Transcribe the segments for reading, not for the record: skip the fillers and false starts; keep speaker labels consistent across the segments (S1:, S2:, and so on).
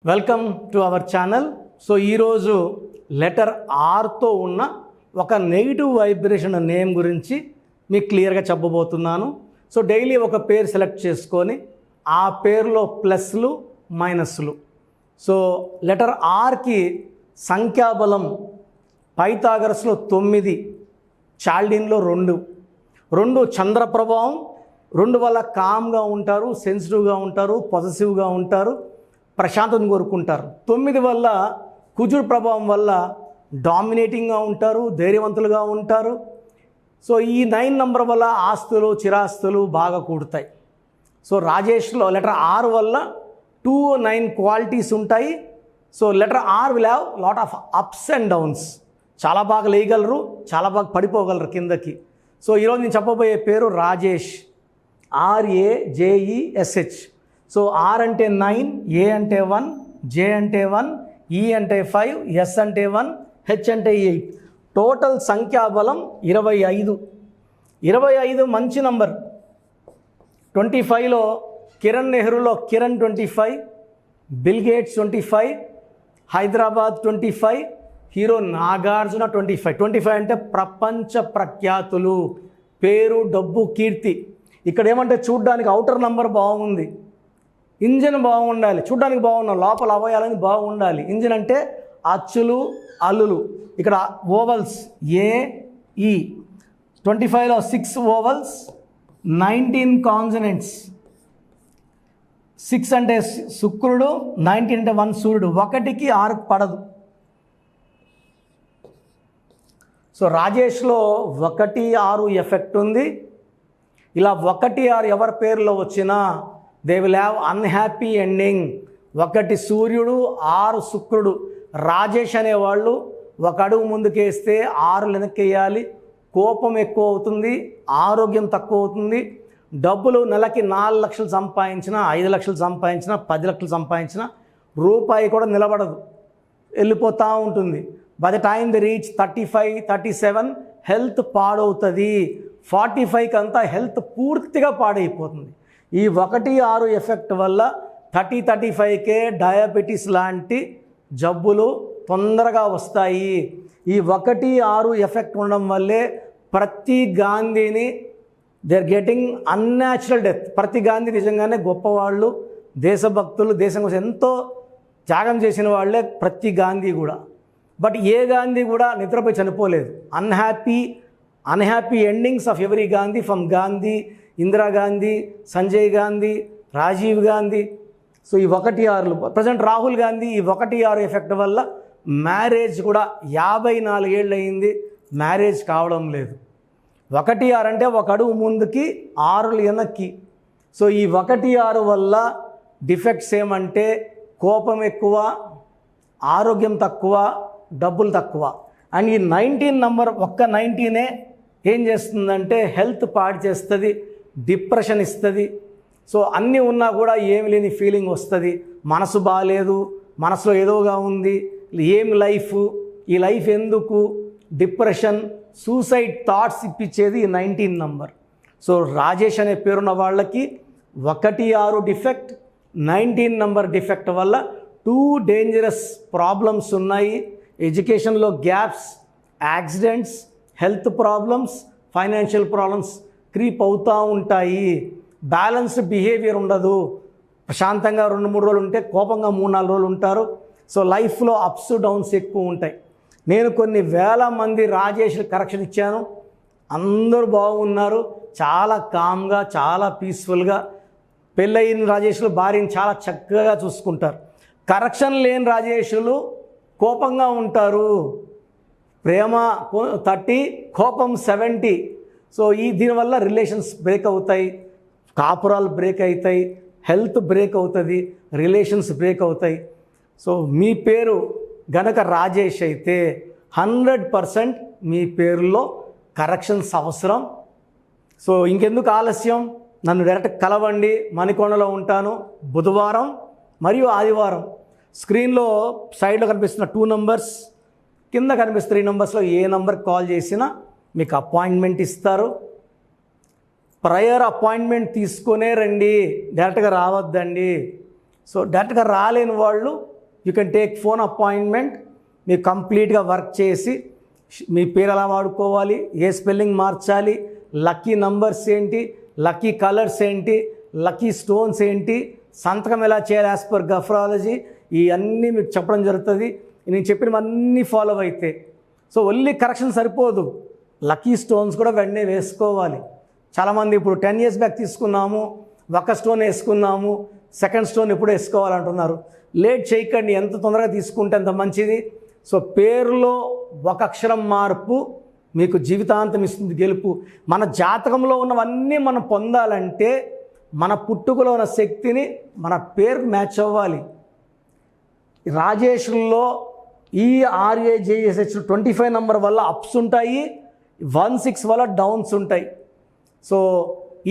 S1: Welcome to our channel. So ఈరోజు letter ఆర్తో ఉన్న ఒక నెగిటివ్ వైబ్రేషన్ నేమ్ గురించి మీకు క్లియర్గా చెప్పబోతున్నాను. సో డైలీ ఒక పేరు సెలెక్ట్ చేసుకొని ఆ పేరులో ప్లస్లు మైనస్లు. సో లెటర్ ఆర్కి సంఖ్యాబలం పైథాగరస్లో 9, చాల్డిన్లో 2 చంద్ర ప్రభావం. 2 వల్ల కామ్గా ఉంటారు, సెన్సిటివ్గా ఉంటారు, పొజెసివ్గా ఉంటారు, ప్రశాంతతను కోరుకుంటారు. 9 వల్ల కుజుడు ప్రభావం వల్ల డామినేటింగ్గా ఉంటారు, ధైర్యవంతులుగా ఉంటారు. సో ఈ 9 నంబర్ వల్ల ఆస్తులు చిరాస్తులు బాగా కూడతాయి. సో రాజేష్లో లెటర్ ఆర్ వల్ల 2, 9 క్వాలిటీస్ ఉంటాయి. So letter R will have lot of ups and downs. చాలా బాగా లేయగలరు, చాలా బాగా పడిపోగలరు కిందకి. సో ఈరోజు నేను చెప్పబోయే పేరు రాజేష్, RAJESH. సో ఆర్ అంటే 9, ఏ అంటే 1, జే అంటే 1, ఈ అంటే 5, ఎస్ అంటే 1, హెచ్ అంటే 8. టోటల్ సంఖ్యాబలం 25. 25 మంచి నంబర్. 25లో కిరణ్ నెహ్రూలో Kiran 25, Bill Gates 25, Hyderabad 25, hero Nagarjuna 25. 25 అంటే ప్రపంచ ప్రఖ్యాతులు, పేరు, డబ్బు, కీర్తి. ఇక్కడ ఏమంటే చూడ్డానికి అవుటర్ నంబర్ బాగుంది, ఇంజిన్ బాగుండాలి. చూడ్డానికి బాగున్నాం, లోపల అవయాలని బాగుండాలి. ఇంజిన్ అంటే అచ్చులు అల్లులు. ఇక్కడ ఓవల్స్ ఏఈ. 25లో 6 ovals, 19 consonants. 6 అంటే శుక్రుడు, 19 అంటే 1 సూర్యుడు. 1కి 6 పడదు. సో రాజేష్లో 1, 6 ఎఫెక్ట్ ఉంది. ఇలా 1, 6 ఎవరి పేరులో వచ్చినా they will have unhappy ending. 1 సూర్యుడు, 6 శుక్రుడు. రాజేష్ అనేవాళ్ళు 1 అడుగు ముందుకేస్తే 6 వెనక్కి వేయాలి. కోపం ఎక్కువ అవుతుంది, ఆరోగ్యం తక్కువ అవుతుంది. డబ్బులు నెలకి 4 లక్షలు సంపాదించినా, 5 లక్షలు సంపాదించినా, 10 లక్షలు సంపాదించినా రూపాయి కూడా నిలబడదు, వెళ్ళిపోతూ ఉంటుంది. By the time the reach 35, 37 health పాడవుతుంది. 45కి అంతా హెల్త్ పూర్తిగా పాడైపోతుంది. ఈ 1, 6 ఎఫెక్ట్ వల్ల 30, 35కే డయాబెటీస్ లాంటి జబ్బులు తొందరగా వస్తాయి. ఈ 1, 6 ఎఫెక్ట్ ఉండడం వల్లే ప్రతి గాంధీని they are getting unnatural death. ప్రతి గాంధీ నిజంగానే గొప్పవాళ్ళు, దేశభక్తులు, దేశం కోసం ఎంతో త్యాగం చేసిన వాళ్ళే ప్రతి గాంధీ కూడా. బట్ ఏ గాంధీ కూడా నిద్రపోయి చనిపోలేదు. Unhappy endings of every Gandhi, from Gandhi, Indira Gandhi, Sanjay Gandhi, Rajiv Gandhi. So ఈ 1, 6 ప్రజెంట్ రాహుల్ గాంధీ ఈ 1, 6 ఎఫెక్ట్ వల్ల మ్యారేజ్ కూడా 54 ఏళ్ళు అయింది, మ్యారేజ్ కావడం లేదు. 1, 6 అంటే 1 అడుగు ముందుకి 6 వెనక్కి. సో ఈ 1, 6 వల్ల డిఫెక్ట్స్ ఏమంటే కోపం ఎక్కువ, ఆరోగ్యం తక్కువ, డబ్బులు తక్కువ. అండ్ ఈ 19 నంబర్, ఒక్క 19ఏ ఏం చేస్తుందంటే హెల్త్ పాడు చేస్తుంది, డిప్రెషన్ ఇస్తుంది. సో అన్నీ ఉన్నా కూడా ఏమి లేని ఫీలింగ్ వస్తుంది. మనసు బాగాలేదు, మనసులో ఏదోగా ఉంది, ఏం లైఫ్, ఈ లైఫ్ ఎందుకు, డిప్రెషన్, సూసైడ్ థాట్స్ ఇప్పించేది ఈ 19 నంబర్. సో రాజేష్ అనే పేరున్న వాళ్ళకి 1, 6 డిఫెక్ట్, 19 నంబర్ డిఫెక్ట్ వల్ల 2 డేంజరస్ ప్రాబ్లమ్స్ ఉన్నాయి. ఎడ్యుకేషన్లో gaps, accidents, health problems, financial problems creep అవుతూ ఉంటాయి. బ్యాలెన్స్డ్ బిహేవియర్ ఉండదు. ప్రశాంతంగా 2-3 రోజులు ఉంటే కోపంగా 3-4 రోజులు ఉంటారు. సో లైఫ్లో అప్స్ డౌన్స్ ఎక్కువ ఉంటాయి. నేను కొన్ని వేల మంది రాజేష్ కరెక్షన్ ఇచ్చాను, అందరూ బాగున్నారు, చాలా కామ్గా, చాలా పీస్ఫుల్గా. పెళ్ళయిన రాజేష్లు భార్యని చాలా చక్కగా చూసుకుంటారు. కరెక్షన్ లేని రాజేషులు కోపంగా ఉంటారు. ప్రేమ 30, కోపం 70. సో దీనివల్ల రిలేషన్స్ బ్రేక్ అవుతాయి, కాపురాలు బ్రేక్ అవుతాయి, హెల్త్ బ్రేక్ అవుతుంది, రిలేషన్స్ బ్రేక్ అవుతాయి. సో మీ పేరు గనక రాజేష్ అయితే 100% మీ పేరులో కరెక్షన్స్ అవసరం. సో ఇంకెందుకు ఆలస్యం, నన్ను డైరెక్ట్ కలవండి. మణికొండలో ఉంటాను బుధవారం మరియు ఆదివారం. స్క్రీన్లో సైడ్లో కనిపిస్తున్న 2 నంబర్స్, కింద కనిపిస్తున్న 3 నంబర్స్లో ఏ నంబర్కి కాల్ చేసినా మీకు అపాయింట్మెంట్ ఇస్తారు. ప్రయర్ అపాయింట్మెంట్ తీసుకునే రండి, డైరెక్ట్గా రావద్దండి. సో డైరెక్ట్గా రాలేని వాళ్ళు you can take phone appointment. మీరు కంప్లీట్గా వర్క్ చేసి మీ పేరు ఎలా వాడుకోవాలి, ఏ స్పెల్లింగ్ మార్చాలి, లక్కీ నంబర్స్ ఏంటి, లక్కీ కలర్స్ ఏంటి, లక్కీ స్టోన్స్ ఏంటి, సంతకం ఎలా చేయాలి యాజ్ పర్ గ్రఫరాలజీ, ఇవన్నీ మీకు చెప్పడం జరుగుతుంది. నేను చెప్పినవన్నీ ఫాలో అయితే సో ఓన్లీ కరెక్షన్ సరిపోదు, లక్కీ స్టోన్స్ కూడా వెంటనే వేసుకోవాలి. చాలామంది ఇప్పుడు 10 years బ్యాక్ తీసుకున్నాము, ఒక స్టోన్ వేసుకున్నాము, సెకండ్ స్టోన్ ఎప్పుడు వేసుకోవాలంటున్నారు. లేట్ చేయకండి, ఎంత తొందరగా తీసుకుంటే అంత మంచిది. సో పేరులో ఒక అక్షరం మార్పు మీకు జీవితాంతం ఇస్తుంది గెలుపు. మన జాతకంలో ఉన్నవన్నీ మనం పొందాలంటే మన పుట్టుకలో ఉన్న శక్తిని మన పేరుకు మ్యాచ్ అవ్వాలి. రాజేష్లో ఈ RAJSH 25 నెంబర్ వల్ల అప్స్ ఉంటాయి, 16 వల్ల డౌన్స్ ఉంటాయి. సో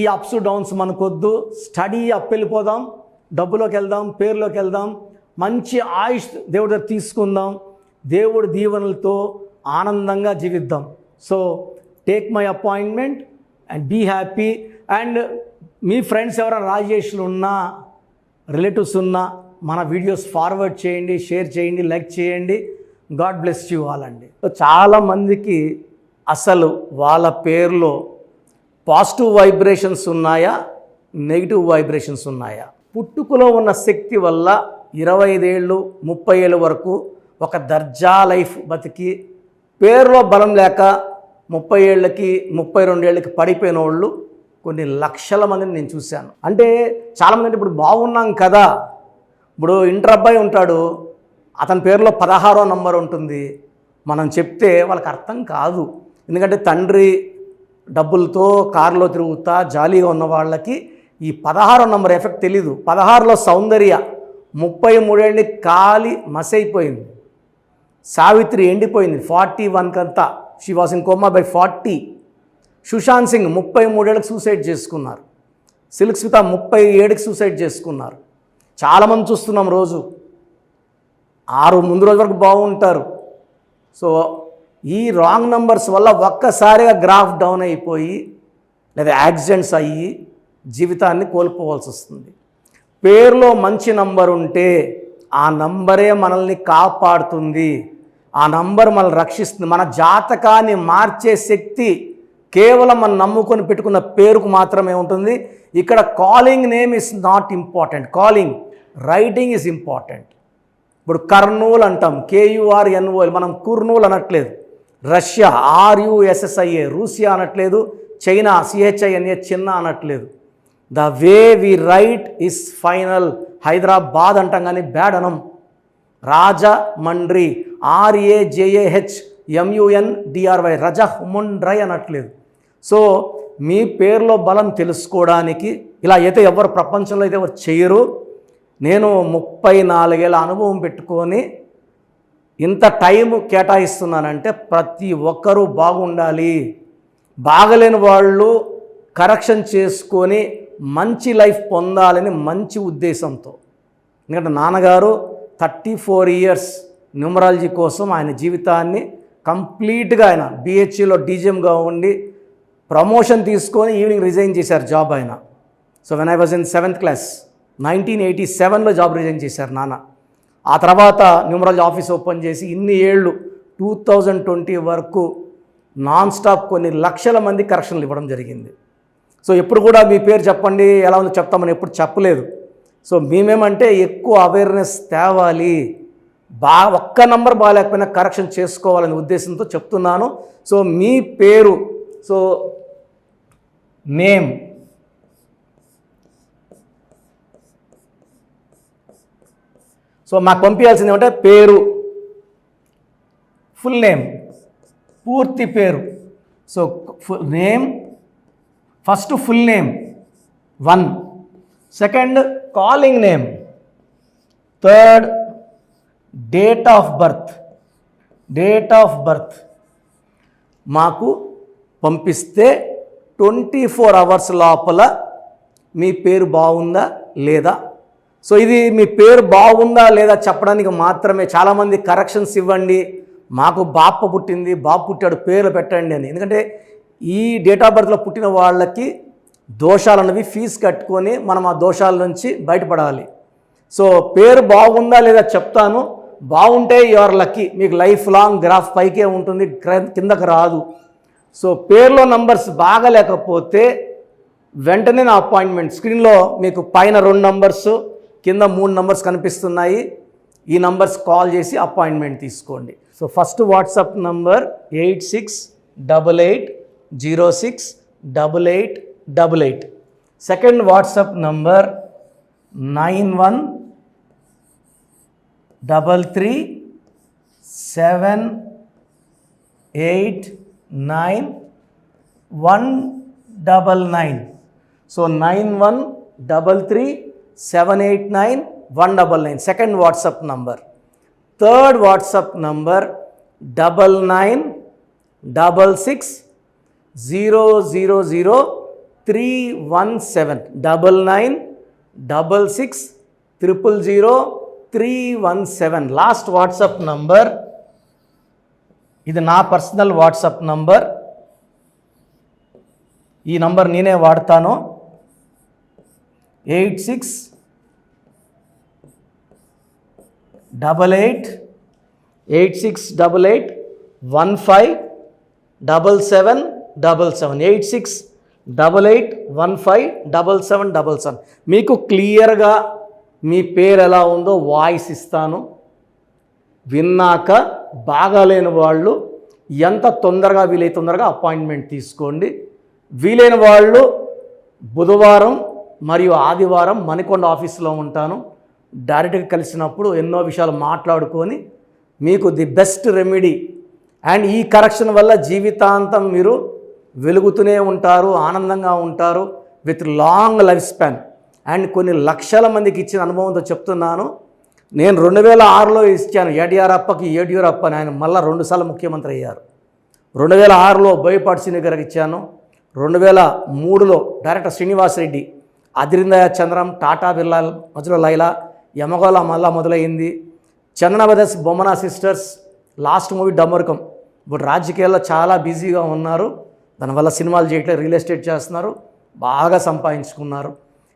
S1: ఈ అప్స్ డౌన్స్ మనకొద్దు, స్టడీ అప్ వెళ్ళిపోదాం, డబ్బులోకి వెళ్దాం, పేరులోకి వెళ్దాం, మంచి ఆయుష్ దేవుడి దగ్గర తీసుకుందాం, దేవుడి దీవెనలతో ఆనందంగా జీవిద్దాం. So take my appointment and be happy. And మీ ఫ్రెండ్స్ ఎవరైనా రాజేష్లు ఉన్నా, రిలేటివ్స్ ఉన్నా మన వీడియోస్ ఫార్వర్డ్ చేయండి, షేర్ చేయండి, లైక్ చేయండి. గాడ్ బ్లెస్ యూ ఆల్ అండి. చాలామందికి అసలు వాళ్ళ పేరులో పాజిటివ్ వైబ్రేషన్స్ ఉన్నాయా, నెగిటివ్ వైబ్రేషన్స్ ఉన్నాయా? పుట్టుకలో ఉన్న శక్తి వల్ల 25 ఏళ్ళు 30 ఏళ్ళ వరకు ఒక దర్జా లైఫ్ బతికి, పేరులో బలం లేక 30 ఏళ్ళకి 32 ఏళ్ళకి పడిపోయిన వాళ్ళు కొన్ని లక్షల మందిని నేను చూశాను. అంటే చాలామంది అంటే ఇప్పుడు బాగున్నాం కదా, ఇప్పుడు ఇంటర్ అబ్బాయి ఉంటాడు, అతని పేరులో 16వ నంబర్ ఉంటుంది, మనం చెప్తే వాళ్ళకి అర్థం కాదు. ఎందుకంటే తండ్రి డబ్బులతో కారులో తిరుగుతా జాలీగా ఉన్న వాళ్ళకి ఈ 16వ నంబర్ ఎఫెక్ట్ తెలీదు. 16లో సౌందర్య 33 ఏళ్ళకి కాలి మసైపోయింది, సావిత్రి ఎండిపోయింది 41 కంతా, she was in coma by 40. Sushant Singh 33 ఏళ్ళకి సూసైడ్ చేసుకున్నారు, సిల్క్ స్మిత 37కి సూసైడ్ చేసుకున్నారు. చాలామంది చూస్తున్నాం రోజు 6 ముందు రోజు వరకు బాగుంటారు. సో ఈ రాంగ్ నంబర్స్ వల్ల ఒక్కసారిగా గ్రాఫ్ డౌన్ అయిపోయి లేదా యాక్సిడెంట్స్ అయ్యి జీవితాన్ని కోల్పోవాల్సి వస్తుంది. పేరులో మంచి నంబర్ ఉంటే ఆ నంబరే మనల్ని కాపాడుతుంది, ఆ నంబర్ మనల్ని రక్షిస్తుంది. మన జాతకాన్ని మార్చే శక్తి కేవలం మనం నమ్ముకొని పెట్టుకున్న పేరుకు మాత్రమే ఉంటుంది. ఇక్కడ calling name is not important, calling writing is important. ఇప్పుడు కర్నూలు అంటాం, KURNOL, మనం కుర్నూలు అనట్లేదు. రష్యా RUSSIA, రూసియా అనట్లేదు. చైనా CHINA, చిన్న అనట్లేదు. The way we write is final. Hyderabad అంటాం కానీ బ్యాడ్ అనం. రాజమండ్రి RAJAHMUNDRY, రజముండ్రై అనట్లేదు. సో మీ పేరులో బలం తెలుసుకోవడానికి ఇలా అయితే ఎవరు ప్రపంచంలో అయితే ఎవరు చేయరు. నేను 34 ఏళ్ళ అనుభవం పెట్టుకొని ఇంత టైం కేటాయిస్తున్నానంటే ప్రతి ఒక్కరూ బాగుండాలి, బాగలేని వాళ్ళు కరెక్షన్ చేసుకొని మంచి లైఫ్ పొందాలని మంచి ఉద్దేశంతో. ఎందుకంటే నాన్నగారు 34 years న్యూమరాలజీ కోసం ఆయన జీవితాన్ని కంప్లీట్గా ఆయన BHEలో DGMగా ఉండి ప్రమోషన్ తీసుకొని ఈవినింగ్ రిజైన్ చేశారు జాబ్ ఆయన. So when I was in 7th class 1987లో జాబ్ రిజైన్ చేశారు నాన్న. ఆ తర్వాత న్యూమరాలజీ ఆఫీస్ ఓపెన్ చేసి ఇన్ని ఏళ్ళు 2020 వరకు నాన్ స్టాప్ కొన్ని లక్షల మంది కరెక్షన్లు ఇవ్వడం జరిగింది. సో ఎప్పుడు కూడా మీ పేరు చెప్పండి ఎలా ఉందో చెప్తామని ఎప్పుడు చెప్పలేదు. సో మేమేమంటే ఎక్కువ అవేర్నెస్ తేవాలి, ఒక్క నంబర్ బాగాలేకపోయినా కరెక్షన్ చేసుకోవాలనే ఉద్దేశంతో చెప్తున్నాను. సో మీ పేరు, సో నేమ్, సో మాకు పంపించాల్సింది ఏమంటే పేరు, ఫుల్ నేమ్, పూర్తి పేరు. So name first, full name 1, second calling name, third date of birth మాకు పంపిస్తే 24 hours లోపల మీ పేరు బాగుందా లేదా. సో ఇది మీ పేరు బాగుందా లేదా చెప్పడానికి మాత్రమే. చాలామంది కరెక్షన్స్ ఇవ్వండి, మాకు బాప పుట్టింది, బాబు పుట్టాడు, పేర్లు పెట్టండి అని. ఎందుకంటే ఈ డేట్ ఆఫ్ బర్త్లో పుట్టిన వాళ్ళకి దోషాలు అన్నవి ఫీజు కట్టుకొని మనం ఆ దోషాల నుంచి బయటపడాలి. సో పేరు బాగుందా లేదా చెప్తాను. బాగుంటే యు ఆర్ లక్కీ, మీకు లైఫ్ లాంగ్ గ్రాఫ్ పైకే ఉంటుంది, కిందకు రాదు. సో పేరులో నంబర్స్ బాగలేకపోతే వెంటనే నా అపాయింట్మెంట్ స్క్రీన్లో మీకు పైన 2 నంబర్స్ కింద 3 నంబర్స్ కనిపిస్తున్నాయి. ఈ నంబర్స్ కాల్ చేసి అపాయింట్మెంట్ తీసుకోండి. So first WhatsApp number 8688068888. Second WhatsApp number 9133789199. So 9133789199 second WhatsApp number. Third WhatsApp number 9966000317 9966000317 last WhatsApp number. ఇది నా పర్సనల్ వాట్సాప్ నంబర్. ఈ నంబర్ నేనే వాడతాను. 8688157777 8688157777. మీకు క్లియర్గా మీ పేరు ఎలా ఉందో వాయిస్ ఇస్తాను. విన్నాక బాగాలేని వాళ్ళు ఎంత తొందరగా వీలైతే తొందరగా అపాయింట్మెంట్ తీసుకోండి. వీలైన వాళ్ళు బుధవారం మరియు ఆదివారం మణికొండ ఆఫీస్లో ఉంటాను. డైరెక్ట్గా కలిసినప్పుడు ఎన్నో విషయాలు మాట్లాడుకొని మీకు ది బెస్ట్ రెమెడీ అండ్ ఈ కరెక్షన్ వల్ల జీవితాంతం మీరు వెలుగుతూనే ఉంటారు, ఆనందంగా ఉంటారు with long life span. And కొన్ని లక్షల మందికి ఇచ్చిన అనుభవంతో చెప్తున్నాను. నేను 2006లో ఇచ్చాను యడియూరప్పకి యడియూరప్ప అని. ఆయన మళ్ళీ 2 సార్లు ముఖ్యమంత్రి అయ్యారు. 2006లో బోయపాటి శ్రీని గారికి ఇచ్చాను. 2003లో director Srinivas Reddy, Adirindayya Chandram, Tata Birla Madhyalo Laila, Yamagola Malla Modalaindi. Chandana brothers, Bommana sisters, last movie Damarukam. ఇప్పుడు రాజకీయాల్లో చాలా బిజీగా ఉన్నారు, దానివల్ల సినిమాలు చేయట్లేదు, రియల్ ఎస్టేట్ చేస్తున్నారు, బాగా సంపాదించుకున్నారు.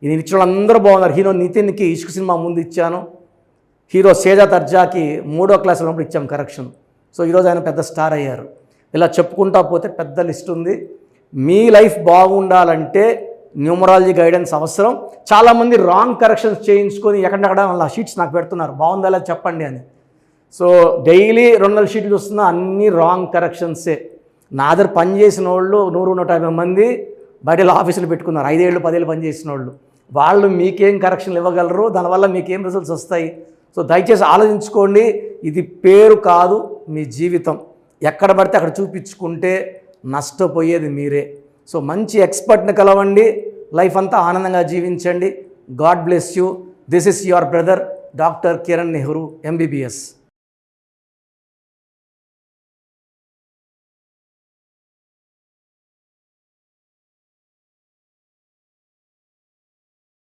S1: ఇది ఇచ్చిన అందరూ బాగున్నారు. హీరో నితిన్కి ఇష్క్ సినిమా ముందు ఇచ్చాను. హీరో సేజా తర్జాకి 3వ క్లాస్ ఉన్నప్పుడు ఇచ్చాం కరెక్షన్. సో ఈరోజు ఆయన పెద్ద స్టార్ అయ్యారు. ఇలా చెప్పుకుంటా పోతే పెద్ద లిస్ట్ ఉంది. మీ లైఫ్ బాగుండాలంటే న్యూమరాలజీ గైడెన్స్ అవసరం. చాలామంది రాంగ్ కరెక్షన్స్ చేయించుకొని ఎక్కడెక్కడ వాళ్ళ షీట్స్ నాకు పెడుతున్నారు, బాగుందా లేదా చెప్పండి అని. సో డైలీ 200 షీట్లు చూస్తున్నా అన్నీ రాంగ్ కరెక్షన్సే. నా దగ్గర పనిచేసిన వాళ్ళు 100-150 మంది బయట ఆఫీసులు పెట్టుకున్నారు, 5 ఏళ్ళు 10 ఏళ్ళు పనిచేసిన వాళ్ళు. వాళ్ళు మీకేం కరెక్షన్లు ఇవ్వగలరు, దానివల్ల మీకేం రిజల్ట్స్ వస్తాయి. సో దయచేసి ఆలోచించుకోండి. ఇది పేరు కాదు, మీ జీవితం. ఎక్కడ పడితే అక్కడ చూపించుకుంటే నష్టపోయేది మీరే. సో మంచి ఎక్స్పర్ట్ని కలవండి, లైఫ్ అంతా ఆనందంగా జీవించండి. God bless you. This is your brother doctor Kiran Nehru, MBBS.